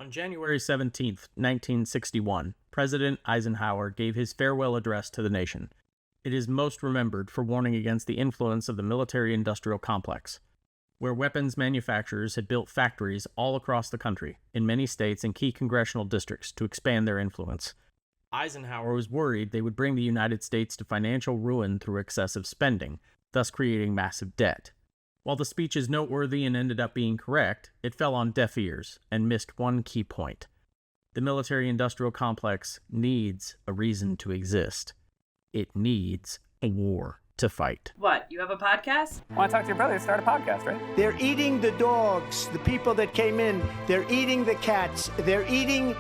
On January 17th, 1961, President Eisenhower gave his farewell address to the nation. It is most remembered for warning against the influence of the military-industrial complex, where weapons manufacturers had built factories all across the country, in many states and key congressional districts, to expand their influence. Eisenhower was worried they would bring the United States to financial ruin through excessive spending, thus creating massive debt. While the speech is noteworthy and ended up being correct, it fell on deaf ears and missed one key point. The military-industrial complex needs a reason to exist. It needs a war to fight. What, you have a podcast? I want to talk to your brother. Start a podcast, right? They're eating the dogs, the people that came in. They're eating the cats. They're eating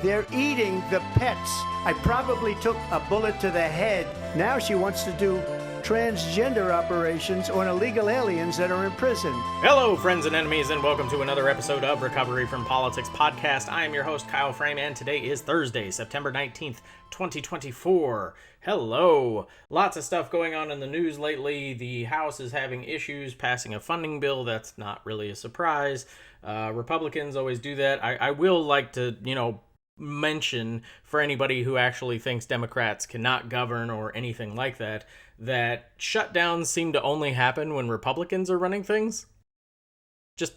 the pets. I probably took a bullet to the head. Now she wants to do transgender operations on illegal aliens that are in prison. Hello, friends and enemies, and welcome to another episode of Recovery from Politics Podcast. I am your host, Kyle Frame, and today is Thursday, September 19th, 2024. Hello. Lots of stuff going on in the news lately. The House is having issues passing a funding bill. That's not really a surprise. Republicans always do that. I will like to, mention for anybody who actually thinks Democrats cannot govern or anything like that, that shutdowns seem to only happen when Republicans are running things. Just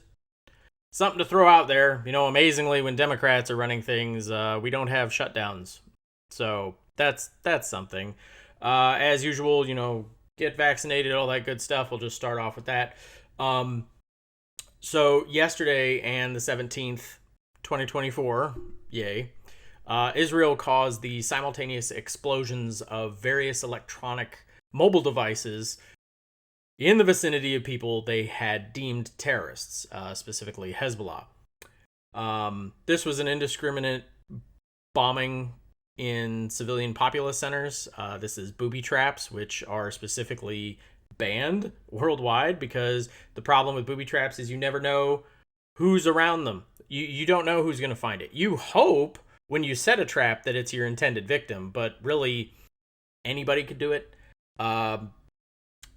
something to throw out there. Amazingly, when Democrats are running things, we don't have shutdowns. So that's something. As usual, get vaccinated, all that good stuff. We'll just start off with that. So yesterday and the 17th, 2024, yay, Israel caused the simultaneous explosions of various electronic mobile devices in the vicinity of people they had deemed terrorists, specifically Hezbollah. This was an indiscriminate bombing in civilian populace centers. This is booby traps, which are specifically banned worldwide because the problem with booby traps is you never know who's around them. You don't know who's going to find it. You hope when you set a trap that it's your intended victim, but really anybody could do it.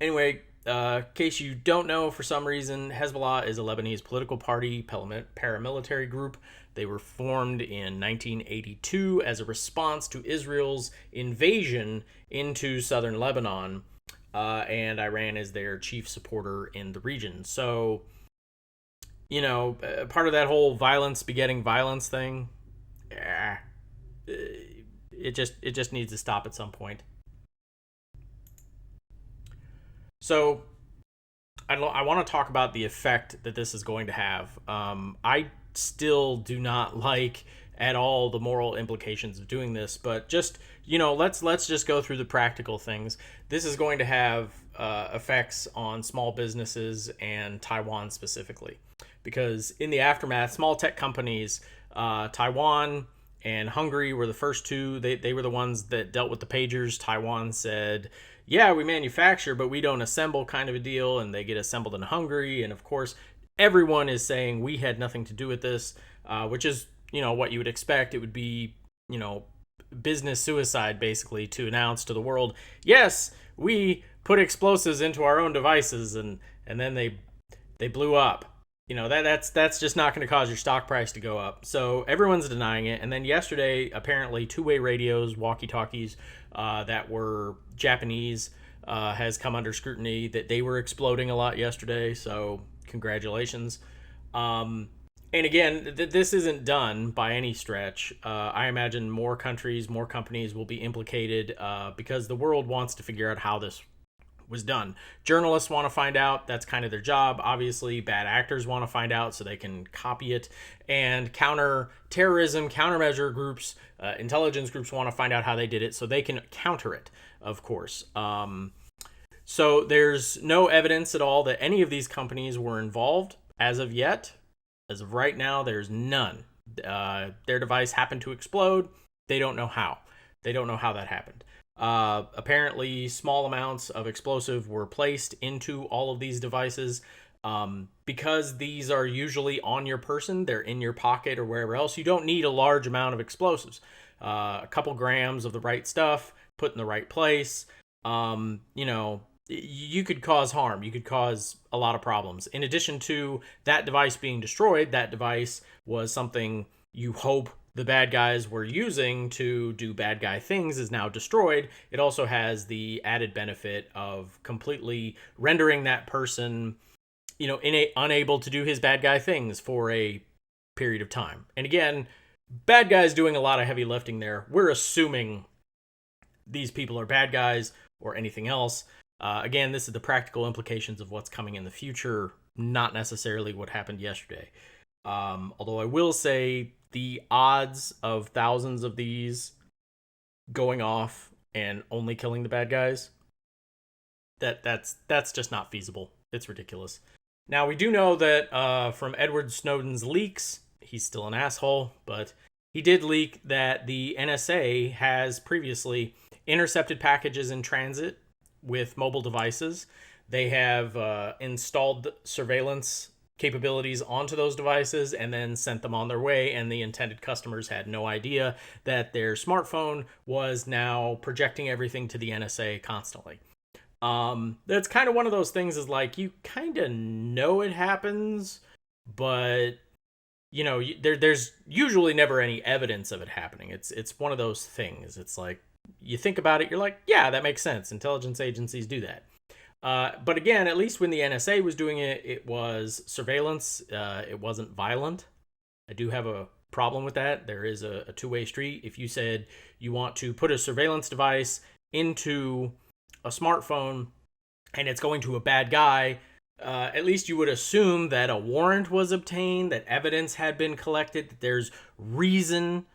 Anyway, in case you don't know, for some reason, Hezbollah is a Lebanese political party, paramilitary group. They were formed in 1982 as a response to Israel's invasion into southern Lebanon, and Iran is their chief supporter in the region. So, part of that whole violence begetting violence thing, it just needs to stop at some point. So, I want to talk about the effect that this is going to have. I still do not like at all the moral implications of doing this, but just, let's just go through the practical things. This is going to have effects on small businesses and Taiwan specifically, because in the aftermath, small tech companies, Taiwan and Hungary were the first two. They were the ones that dealt with the pagers. Taiwan said, yeah, we manufacture, but we don't assemble, kind of a deal, and they get assembled in Hungary. And of course, everyone is saying we had nothing to do with this, which is, what you would expect. It would be, business suicide, basically, to announce to the world, yes, we put explosives into our own devices, and then they blew up. That's just not going to cause your stock price to go up. So everyone's denying it. And then yesterday, apparently, two-way radios, walkie-talkies that were Japanese has come under scrutiny, that they were exploding a lot yesterday. So congratulations. And again, this isn't done by any stretch. I imagine more countries, more companies will be implicated because the world wants to figure out how this was done. Journalists want to find out. That's kind of their job. Obviously, bad actors want to find out so they can copy it. And counter-terrorism, countermeasure groups, intelligence groups want to find out how they did it so they can counter it, of course. So there's no evidence at all that any of these companies were involved as of yet. As of right now, there's none. Their device happened to explode. They don't know how. They don't know how that happened. Apparently, small amounts of explosive were placed into all of these devices. Because these are usually on your person, they're in your pocket or wherever else, you don't need a large amount of explosives. A couple grams of the right stuff, put in the right place. you could cause harm. You could cause a lot of problems. In addition to that device being destroyed, that device was something you hope the bad guys were using to do bad guy things is now destroyed. It also has the added benefit of completely rendering that person, unable to do his bad guy things for a period of time. And again, bad guys doing a lot of heavy lifting there. We're assuming these people are bad guys or anything else. Again, this is the practical implications of what's coming in the future, not necessarily what happened yesterday. Although I will say the odds of thousands of these going off and only killing the bad guys, that's just not feasible. It's ridiculous. Now, we do know that from Edward Snowden's leaks, he's still an asshole, but he did leak that the NSA has previously intercepted packages in transit with mobile devices. They have installed surveillance capabilities onto those devices and then sent them on their way, and the intended customers had no idea that their smartphone was now projecting everything to the NSA constantly. That's kind of one of those things, is like, you kind of know it happens, but there's usually never any evidence of it happening. It's one of those things. It's like, you think about it, you're like, yeah, that makes sense. Intelligence agencies do that. But again, at least when the NSA was doing it, it was surveillance. It wasn't violent. I do have a problem with that. There is a two-way street. If you said you want to put a surveillance device into a smartphone and it's going to a bad guy, at least you would assume that a warrant was obtained, that evidence had been collected, that there's reason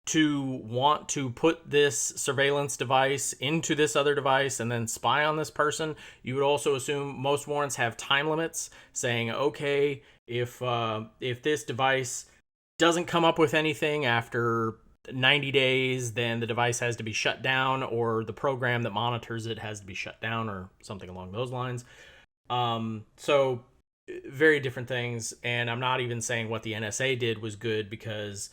to want to put this surveillance device into this other device and then spy on this person. You would also assume most warrants have time limits saying, okay, if this device doesn't come up with anything after 90 days, then the device has to be shut down, or the program that monitors it has to be shut down, or something along those lines. So very different things. And I'm not even saying what the NSA did was good, because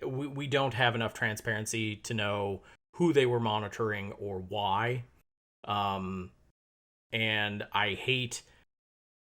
we don't have enough transparency to know who they were monitoring or why. And I hate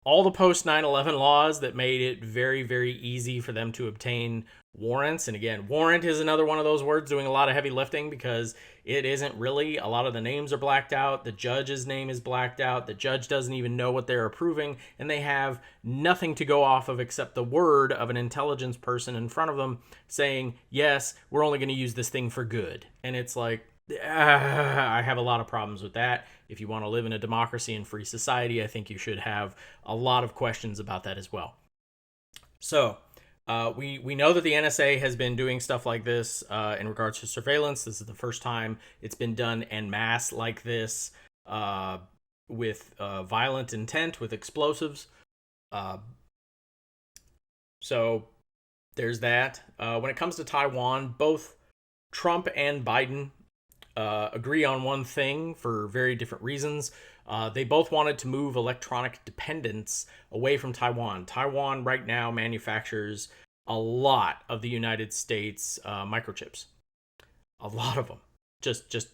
all the post 9/11 laws that made it very, very easy for them to obtain warrants. And again, warrant is another one of those words doing a lot of heavy lifting, because it isn't really. A lot of the names are blacked out. The judge's name is blacked out. The judge doesn't even know what they're approving, and they have nothing to go off of except the word of an intelligence person in front of them saying, yes, we're only going to use this thing for good. And it's like, I have a lot of problems with that. If you want to live in a democracy and free society, I think you should have a lot of questions about that as well. So we know that the NSA has been doing stuff like this in regards to surveillance. This is the first time it's been done en masse like this, with violent intent, with explosives. So there's that. When it comes to Taiwan, both Trump and Biden agree on one thing for very different reasons. They both wanted to move electronic dependence away from Taiwan. Taiwan right now manufactures a lot of the United States microchips. A lot of them. Just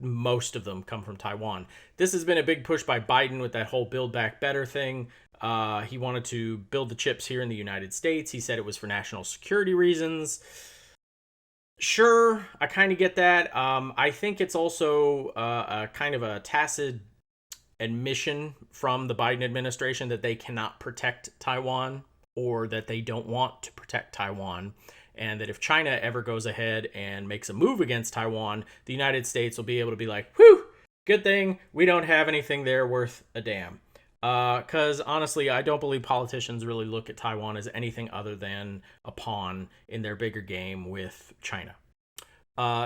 most of them come from Taiwan. This has been a big push by Biden with that whole Build Back Better thing. He wanted to build the chips here in the United States. He said it was for national security reasons. Sure, I kind of get that. I think it's also a kind of a tacit admission from the Biden administration that they cannot protect Taiwan, or that they don't want to protect Taiwan, and that if China ever goes ahead and makes a move against Taiwan, the United States will be able to be like, whew, good thing we don't have anything there worth a damn. Because honestly, I don't believe politicians really look at Taiwan as anything other than a pawn in their bigger game with China.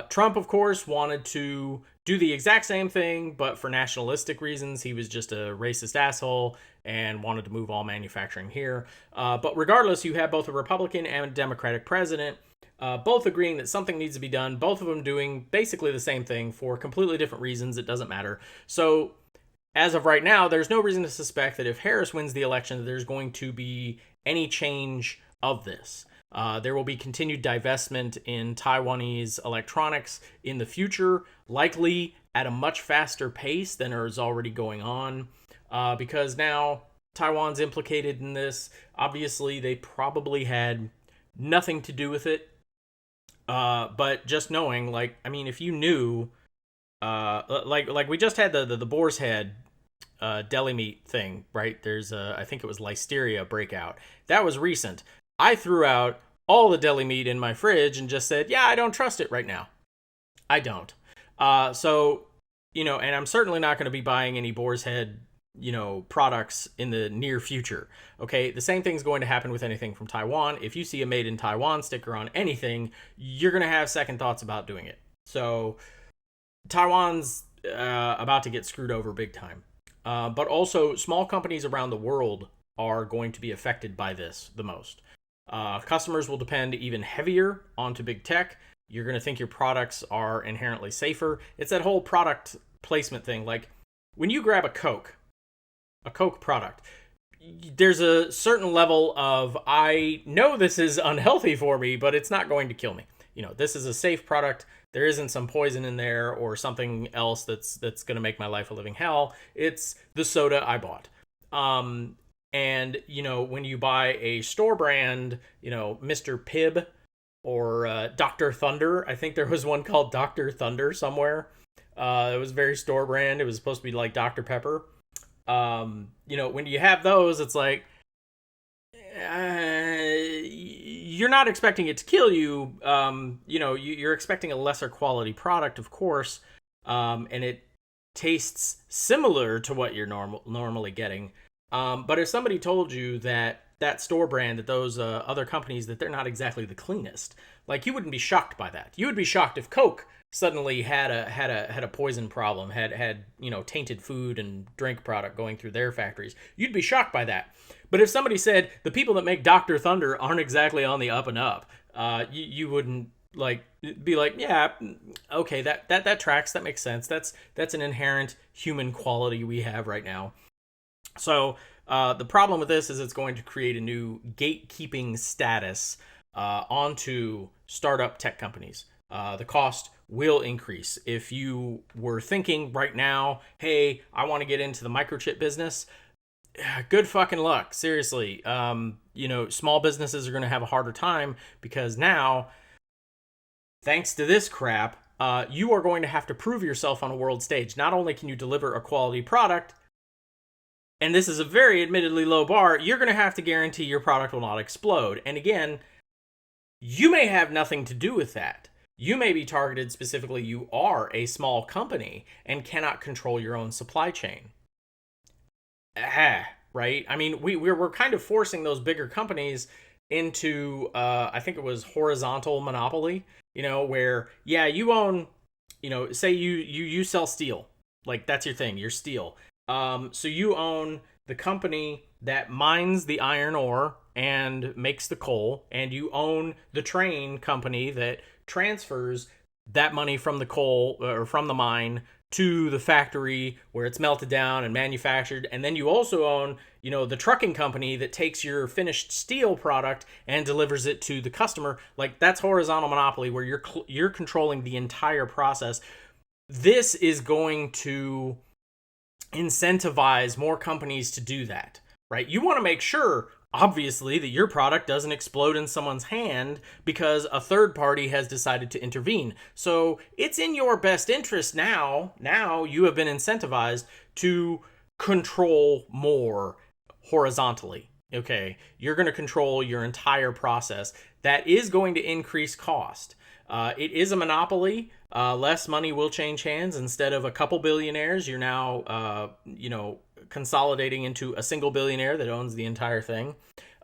Trump, of course, wanted to do the exact same thing, but for nationalistic reasons. He was just a racist asshole and wanted to move all manufacturing here. But regardless, you have both a Republican and a Democratic president, both agreeing that something needs to be done, both of them doing basically the same thing for completely different reasons. It doesn't matter. So as of right now, there's no reason to suspect that if Harris wins the election, that there's going to be any change of this. There will be continued divestment in Taiwanese electronics in the future, likely at a much faster pace than is already going on, because now Taiwan's implicated in this. Obviously, they probably had nothing to do with it, but just knowing, like, I mean, if you knew, like we just had the boar's head deli meat thing, right? There's I think it was listeria breakout. That was recent. I threw out all the deli meat in my fridge and just said, yeah, I don't trust it right now. I don't. So, and I'm certainly not going to be buying any boar's head, products in the near future. Okay. The same thing's going to happen with anything from Taiwan. If you see a made in Taiwan sticker on anything, you're going to have second thoughts about doing it. So Taiwan's about to get screwed over big time. But also, small companies around the world are going to be affected by this the most. Customers will depend even heavier onto big tech. You're going to think your products are inherently safer. It's that whole product placement thing. Like, when you grab a Coke product, there's a certain level of, I know this is unhealthy for me, but it's not going to kill me. This is a safe product. There isn't some poison in there or something else that's going to make my life a living hell. It's the soda I bought. And, when you buy a store brand, Mr. Pibb or Dr. Thunder, I think there was one called Dr. Thunder somewhere. It was very store brand. It was supposed to be like Dr. Pepper. When you have those, it's like, you're not expecting it to kill you. You're expecting a lesser quality product, of course, and it tastes similar to what you're normally getting. But if somebody told you that store brand, that those other companies, that they're not exactly the cleanest, like, you wouldn't be shocked by that. You would be shocked if Coke suddenly had a poison problem, had tainted food and drink product going through their factories. You'd be shocked by that. But if somebody said the people that make Dr. Thunder aren't exactly on the up and up, you wouldn't be like, yeah, okay, that tracks, that makes sense. That's an inherent human quality we have right now. So the problem with this is it's going to create a new gatekeeping status onto startup tech companies. The cost will increase. If you were thinking right now, hey, I want to get into the microchip business, good fucking luck. Seriously. Small businesses are going to have a harder time, because now, thanks to this crap, you are going to have to prove yourself on a world stage. Not only can you deliver a quality product, and this is a very admittedly low bar, you're going to have to guarantee your product will not explode. And again, you may have nothing to do with that. You may be targeted specifically. You are a small company and cannot control your own supply chain. Right? I mean, we're kind of forcing those bigger companies into, I think it was horizontal monopoly, where, yeah, you own, say you sell steel. Like, that's your thing, you're steel. So you own the company that mines the iron ore and makes the coal, and you own the train company that transfers that money from the coal or from the mine to the factory where it's melted down and manufactured. And then you also own, the trucking company that takes your finished steel product and delivers it to the customer. Like, that's horizontal monopoly, where you're controlling the entire process. This is going to incentivize more companies to do that, right? You want to make sure, obviously, that your product doesn't explode in someone's hand because a third party has decided to intervene. So it's in your best interest now you have been incentivized to control more horizontally. Okay, you're going to control your entire process. That is going to increase cost. It is a monopoly. Less money will change hands. Instead of a couple billionaires, you're now, consolidating into a single billionaire that owns the entire thing.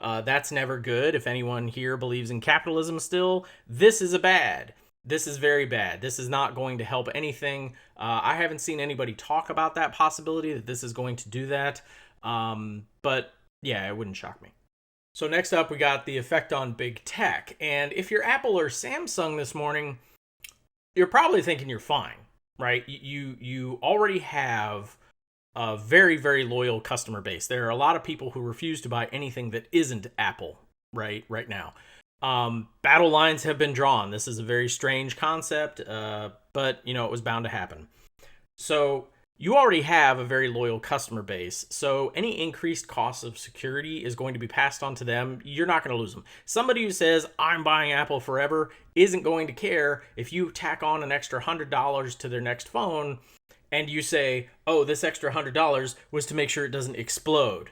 That's never good. If anyone here believes in capitalism still, this is bad. This is very bad. This is not going to help anything. I haven't seen anybody talk about that possibility, that this is going to do that. But yeah, it wouldn't shock me. So next up, we got the effect on big tech. And if you're Apple or Samsung this morning, you're probably thinking you're fine, right? You already have a very, very loyal customer base. There are a lot of people who refuse to buy anything that isn't Apple right now. Battle lines have been drawn. This is a very strange concept, but it was bound to happen. So you already have a very loyal customer base. So any increased cost of security is going to be passed on to them. You're not going to lose them. Somebody who says, I'm buying Apple forever, isn't going to care if you tack on an extra $100 to their next phone and you say, oh, this extra $100 was to make sure it doesn't explode.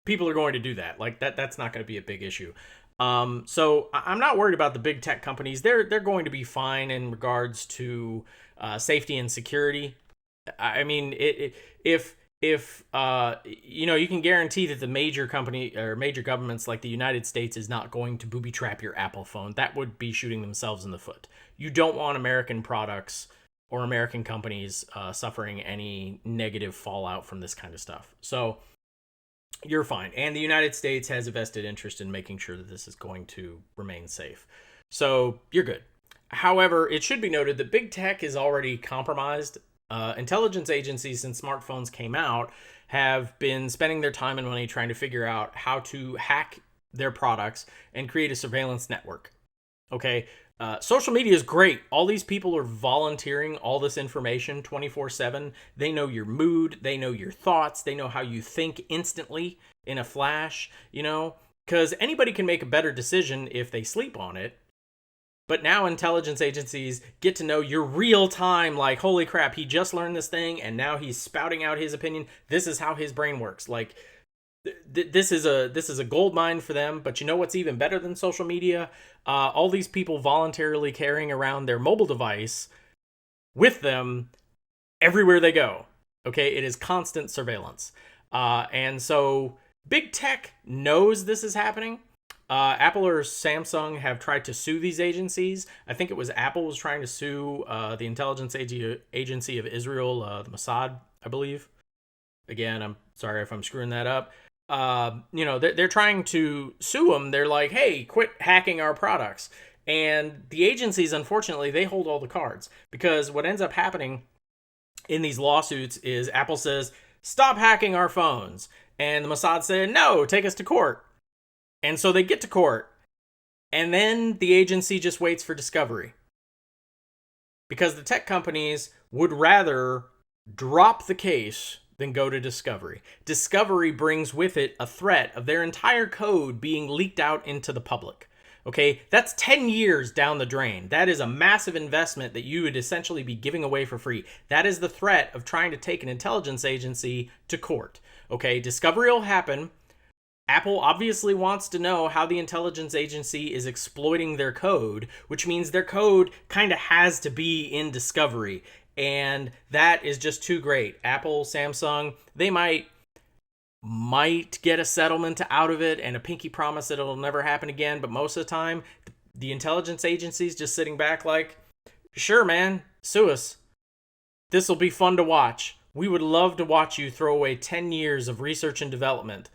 People are going to do that. Like that's not going to be a big issue. So I'm not worried about the big tech companies. They're going to be fine in regards to safety and security. I mean, if you can guarantee that the major company or major governments like the United States is not going to booby trap your Apple phone. That would be shooting themselves in the foot. You don't want American products or American companies suffering any negative fallout from this kind of stuff. So you're fine. And the United States has a vested interest in making sure that this is going to remain safe. So you're good. However, it should be noted that big tech is already compromised. Intelligence agencies, since smartphones came out, have been spending their time and money trying to figure out how to hack their products and create a surveillance network. Okay, social media is great. All these people are volunteering all this information 24/7. They know your mood. They know your thoughts. They know how you think instantly in a flash, because anybody can make a better decision if they sleep on it. But now intelligence agencies get to know your real time, like, holy crap, he just learned this thing and now he's spouting out his opinion. This is how his brain works. Like, this is a gold mine for them. But you know what's even better than social media? All these people voluntarily carrying around their mobile device with them everywhere they go. Okay, it is constant surveillance. And so big tech knows this is happening. Apple or Samsung have tried to sue these agencies. I think it was Apple was trying to sue the intelligence agency of Israel, the Mossad, I believe. Again, I'm sorry if I'm screwing that up. They're trying to sue them. They're like, hey, quit hacking our products. And the agencies, unfortunately, they hold all the cards. Because what ends up happening in these lawsuits is Apple says, stop hacking our phones. And the Mossad said, no, take us to court. And so they get to court, and then the agency just waits for discovery. Because the tech companies would rather drop the case than go to discovery. Discovery brings with it a threat of their entire code being leaked out into the public. Okay, that's 10 years down the drain. That is a massive investment that you would essentially be giving away for free. That is the threat of trying to take an intelligence agency to court. Okay, discovery will happen. Apple obviously wants to know how the intelligence agency is exploiting their code, which means their code kind of has to be in discovery. And that is just too great. Apple, Samsung, they might get a settlement out of it and a pinky promise that it'll never happen again. But most of the time, the intelligence agency's just sitting back like, sure, man, sue us. This will be fun to watch. We would love to watch you throw away 10 years of research and development.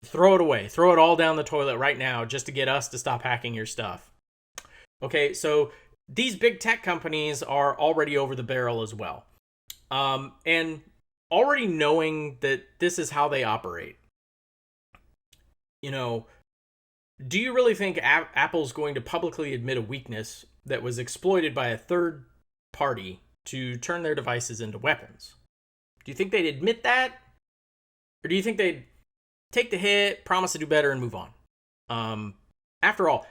Throw it away. Throw it all down the toilet right now just to get us to stop hacking your stuff. Okay, so these big tech companies are already over the barrel as well. And already knowing that this is how they operate. Do you really think Apple's going to publicly admit a weakness that was exploited by a third party to turn their devices into weapons? Do you think they'd admit that? Or do you think they'd take the hit, promise to do better, and move on? After all,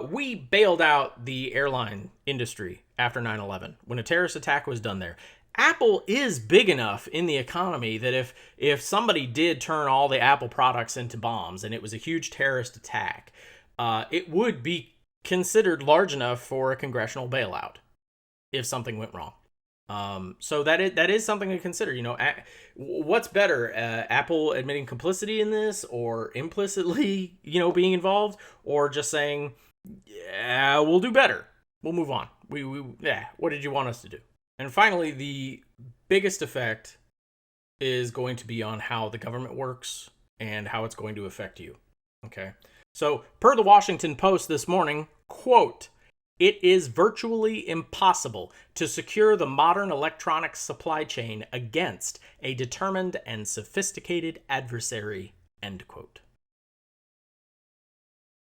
we bailed out the airline industry after 9/11 when a terrorist attack was done there. Apple is big enough in the economy that if somebody did turn all the Apple products into bombs and it was a huge terrorist attack, it would be considered large enough for a congressional bailout if something went wrong. So that is something to consider. What's better, Apple admitting complicity in this, or implicitly, being involved, or just saying, yeah, we'll do better, we'll move on. What did you want us to do? And finally, the biggest effect is going to be on how the government works and how it's going to affect you. Okay. So, per the Washington Post this morning, quote, "It is virtually impossible to secure the modern electronics supply chain against a determined and sophisticated adversary," end quote.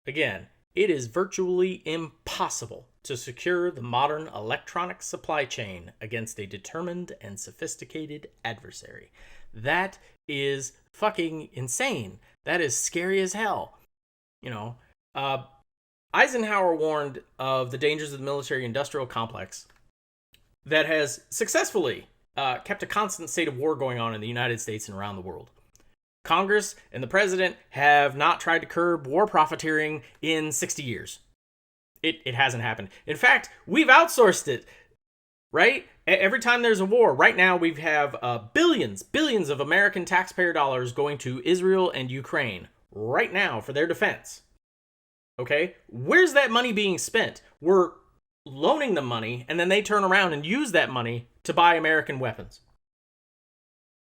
Again, it is virtually impossible to secure the modern electronic supply chain against a determined and sophisticated adversary. That is fucking insane. That is scary as hell. You know, Eisenhower warned of the dangers of the military-industrial complex that has successfully kept a constant state of war going on in the United States and around the world. Congress and the president have not tried to curb war profiteering in 60 years. It hasn't happened. In fact, we've outsourced it, right? Every time there's a war, right now we have billions of American taxpayer dollars going to Israel and Ukraine right now for their defense. Okay? Where's that money being spent? We're loaning them money, and then they turn around and use that money to buy American weapons.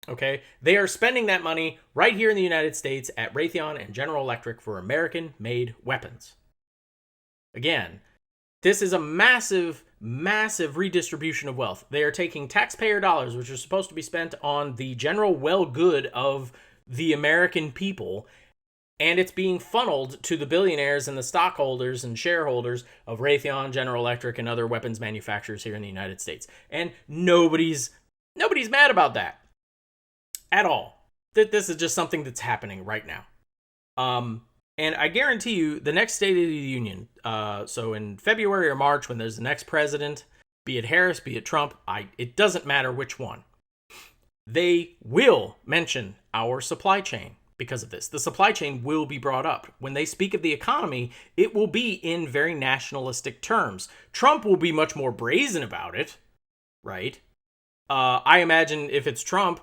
Okay? They are spending that money right here in the United States at Raytheon and General Electric for American-made weapons. Again, this is a massive redistribution of wealth. They are taking taxpayer dollars, which are supposed to be spent on the general well-good of the American people, and it's being funneled to the billionaires and the stockholders and shareholders of Raytheon, General Electric, and other weapons manufacturers here in the United States. And nobody's mad about that at all. This is just something that's happening right now. And I guarantee you, the next State of the Union, so in February or March, when there's the next president, be it Harris, be it Trump, it doesn't matter which one, they will mention our supply chain because of this. The supply chain will be brought up. When they speak of the economy, it will be in very nationalistic terms. Trump will be much more brazen about it, right? I imagine if it's Trump,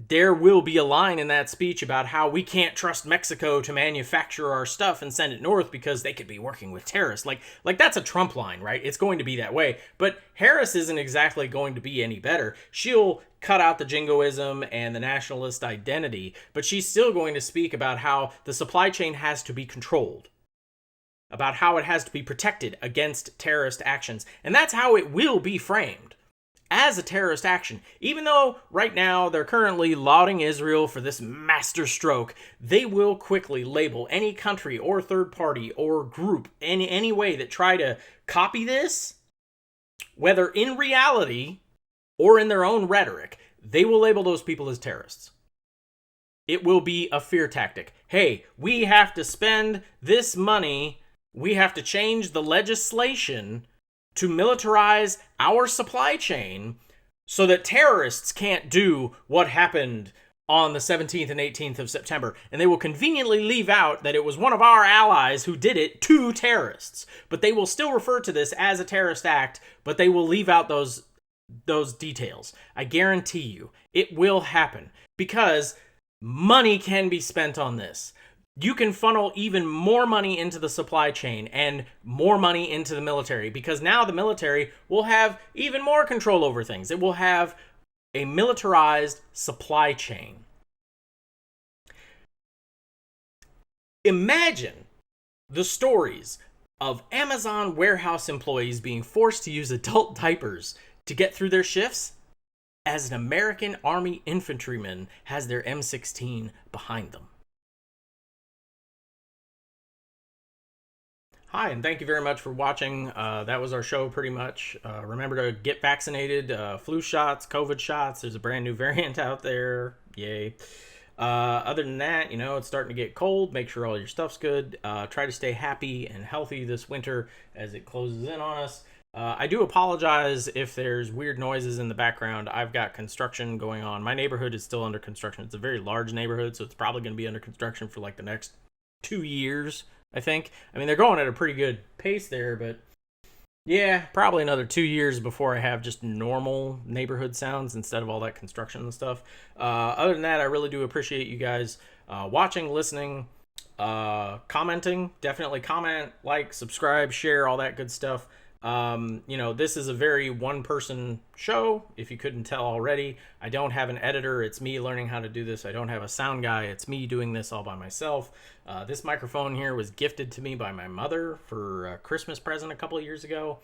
there will be a line in that speech about how we can't trust Mexico to manufacture our stuff and send it north because they could be working with terrorists. Like that's a Trump line, right? It's going to be that way. But Harris isn't exactly going to be any better. She'll cut out the jingoism and the nationalist identity, but she's still going to speak about how the supply chain has to be controlled, about how it has to be protected against terrorist actions. And that's how it will be framed. As a terrorist action. Even though right now they're currently lauding Israel for this master stroke, they will quickly label any country or third party or group in any way that try to copy this, whether in reality or in their own rhetoric, they will label those people as terrorists. It will be a fear tactic. Hey, we have to spend this money, we have to change the legislation to militarize our supply chain so that terrorists can't do what happened on the 17th and 18th of September. And they will conveniently leave out that it was one of our allies who did it to terrorists. But they will still refer to this as a terrorist act, but they will leave out those details. I guarantee you, it will happen because money can be spent on this. You can funnel even more money into the supply chain and more money into the military because now the military will have even more control over things. It will have a militarized supply chain. Imagine the stories of Amazon warehouse employees being forced to use adult diapers to get through their shifts as an American Army infantryman has their M16 behind them. Hi, and thank you very much for watching. That was our show pretty much. Remember to get vaccinated, flu shots, COVID shots. There's a brand new variant out there. Yay. Other than that, it's starting to get cold. Make sure all your stuff's good. Try to stay happy and healthy this winter as it closes in on us. I do apologize if there's weird noises in the background. I've got construction going on. My neighborhood is still under construction. It's a very large neighborhood, so it's probably going to be under construction for like the next 2 years. I think. I mean, they're going at a pretty good pace there, but yeah, probably another 2 years before I have just normal neighborhood sounds instead of all that construction and stuff. Other than that, I really do appreciate you guys watching, listening, commenting. Definitely comment, like, subscribe, share, all that good stuff. This is a very one-person show, if you couldn't tell already. I don't have an editor. It's me learning how to do this. I don't have a sound guy. It's me doing this all by myself. This microphone here was gifted to me by my mother for a Christmas present a couple of years ago.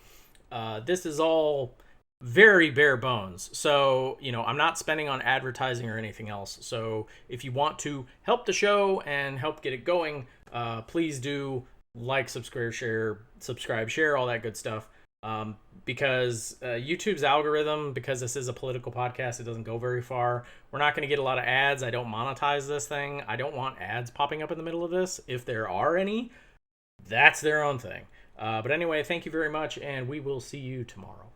This is all very bare bones. So, I'm not spending on advertising or anything else. So if you want to help the show and help get it going, please do like, subscribe, share, all that good stuff. Because YouTube's algorithm, because this is a political podcast, it doesn't go very far. We're not going to get a lot of ads. I don't monetize this thing. I don't want ads popping up in the middle of this. If there are any, that's their own thing. But anyway, thank you very much, and we will see you tomorrow.